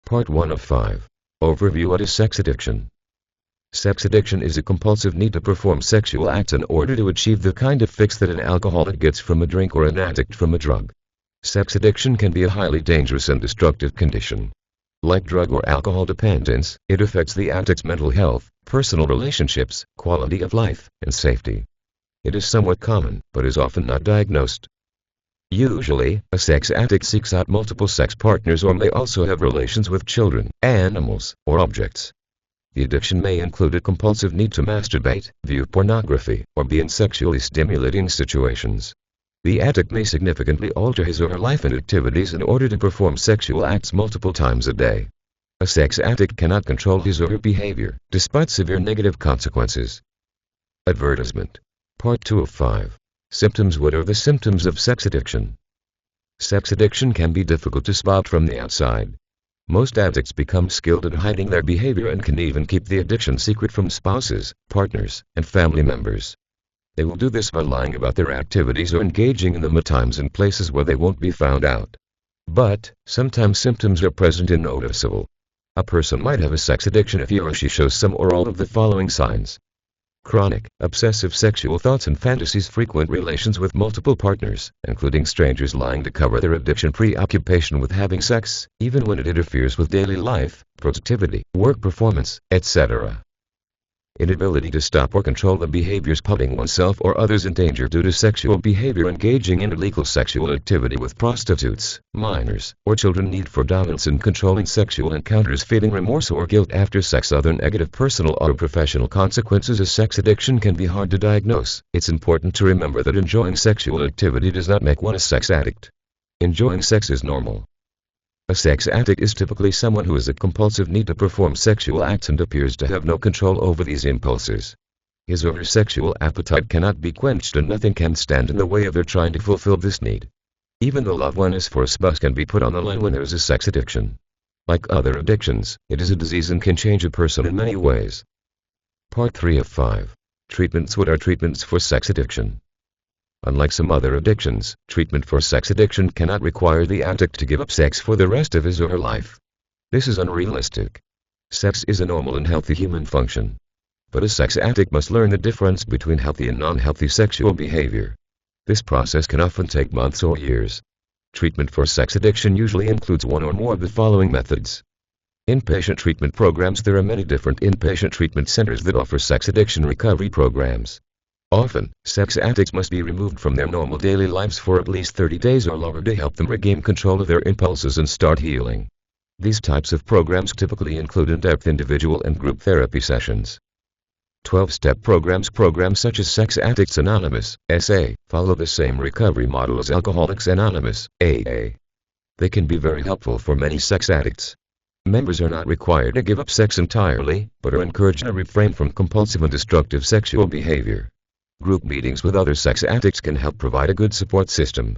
Part 1 of 5. Overview: What is sex addiction? Sex addiction is a compulsive need to perform sexual acts in order to achieve the kind of fix that an alcoholic gets from a drink or an addict from a drug. Sex addiction can be a highly dangerous and destructive condition. Like drug or alcohol dependence, it affects the addict's mental health, personal relationships, quality of life, and safety. It is somewhat common, but is often not diagnosed. Usually, a sex addict seeks out multiple sex partners or may also have relations with children, animals, or objects. The addiction may include a compulsive need to masturbate, view pornography, or be in sexually stimulating situations. The addict may significantly alter his or her life and activities in order to perform sexual acts multiple times a day. A sex addict cannot control his or her behavior, despite severe negative consequences. Advertisement. Part 2 of 5. Symptoms. What are the symptoms of sex addiction? Sex addiction can be difficult to spot from the outside. Most addicts become skilled at hiding their behavior and can even keep the addiction secret from spouses, partners, and family members. They will do this by lying about their activities or engaging in them at times and places where they won't be found out. But, sometimes symptoms are present and noticeable. A person might have a sex addiction if he or she shows some or all of the following signs: chronic, obsessive sexual thoughts and fantasies, frequent relations with multiple partners, including strangers, lying to cover their addiction, preoccupation with having sex, even when it interferes with daily life, productivity, work performance, etc. Inability to stop or control the behaviors, putting oneself or others in danger due to sexual behavior, engaging in illegal sexual activity with prostitutes, minors, or children, need for dominance in controlling sexual encounters, feeling remorse or guilt after sex, other negative personal or professional consequences. As sex addiction can be hard to diagnose, it's important to remember that enjoying sexual activity does not make one a sex addict. Enjoying sex is normal. A sex addict is typically someone who has a compulsive need to perform sexual acts and appears to have no control over these impulses. His or her sexual appetite cannot be quenched and nothing can stand in the way of their trying to fulfill this need. Even the loved one is for a spouse can be put on the line when there is a sex addiction. Like other addictions, it is a disease and can change a person in many ways. Part 3 of 5. Treatments. What are treatments for sex addiction? Unlike some other addictions, treatment for sex addiction cannot require the addict to give up sex for the rest of his or her life. This is unrealistic. Sex is a normal and healthy human function. But a sex addict must learn the difference between healthy and non-healthy sexual behavior. This process can often take months or years. Treatment for sex addiction usually includes one or more of the following methods. Inpatient treatment programs. There are many different inpatient treatment centers that offer sex addiction recovery programs. Often, sex addicts must be removed from their normal daily lives for at least 30 days or longer to help them regain control of their impulses and start healing. These types of programs typically include in-depth individual and group therapy sessions. 12-step programs. Programs such as Sex Addicts Anonymous, SA, follow the same recovery model as Alcoholics Anonymous, AA. They can be very helpful for many sex addicts. Members are not required to give up sex entirely, but are encouraged to refrain from compulsive and destructive sexual behavior. Group meetings with other sex addicts can help provide a good support system.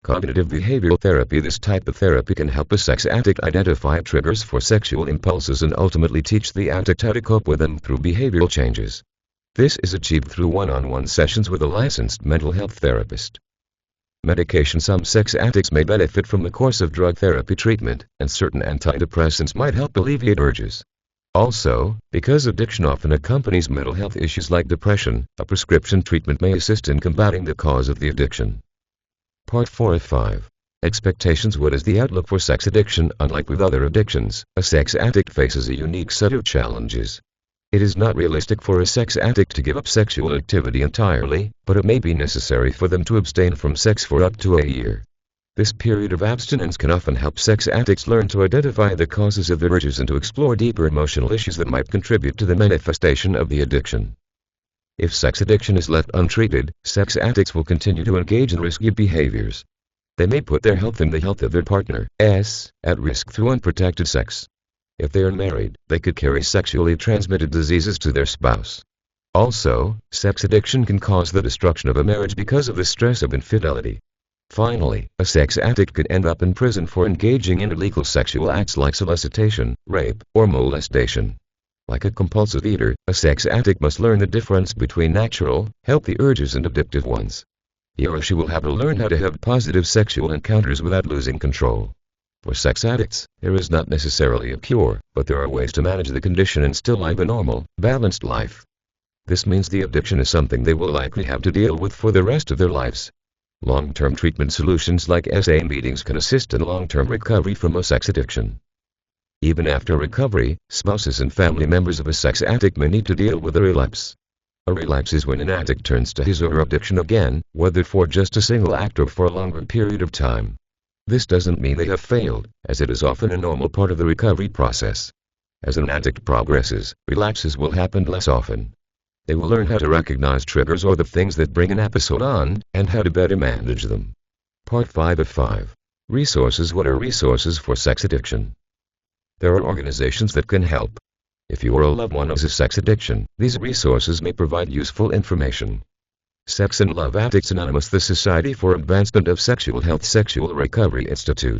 Cognitive behavioral therapy. This type of therapy can help a sex addict identify triggers for sexual impulses and ultimately teach the addict how to cope with them through behavioral changes. This is achieved through one-on-one sessions with a licensed mental health therapist. Medication. Some sex addicts may benefit from the course of drug therapy treatment, and certain antidepressants might help alleviate urges. Also, because addiction often accompanies mental health issues like depression, a prescription treatment may assist in combating the cause of the addiction. Part 4 of 5. Expectations. What is the outlook for sex addiction? Unlike with other addictions, a sex addict faces a unique set of challenges. It is not realistic for a sex addict to give up sexual activity entirely, but it may be necessary for them to abstain from sex for up to a year. This period of abstinence can often help sex addicts learn to identify the causes of their urges and to explore deeper emotional issues that might contribute to the manifestation of the addiction. If sex addiction is left untreated, sex addicts will continue to engage in risky behaviors. They may put their health and the health of their partner at risk through unprotected sex. If they are married, they could carry sexually transmitted diseases to their spouse. Also, sex addiction can cause the destruction of a marriage because of the stress of infidelity. Finally, a sex addict could end up in prison for engaging in illegal sexual acts like solicitation, rape, or molestation. Like a compulsive eater, a sex addict must learn the difference between natural, healthy urges and addictive ones. He or she will have to learn how to have positive sexual encounters without losing control. For sex addicts, there is not necessarily a cure, but there are ways to manage the condition and still live a normal, balanced life. This means the addiction is something they will likely have to deal with for the rest of their lives. Long-term treatment solutions like SA meetings can assist in long-term recovery from a sex addiction. Even after recovery, spouses and family members of a sex addict may need to deal with a relapse. A relapse is when an addict turns to his or her addiction again, whether for just a single act or for a longer period of time. This doesn't mean they have failed, as it is often a normal part of the recovery process. As an addict progresses, relapses will happen less often. They will learn how to recognize triggers or the things that bring an episode on, and how to better manage them. Part 5 of 5. Resources. What are resources for sex addiction? There are organizations that can help. If you or a loved one has a sex addiction, these resources may provide useful information. Sex and Love Addicts Anonymous, the Society for Advancement of Sexual Health, Sexual Recovery Institute.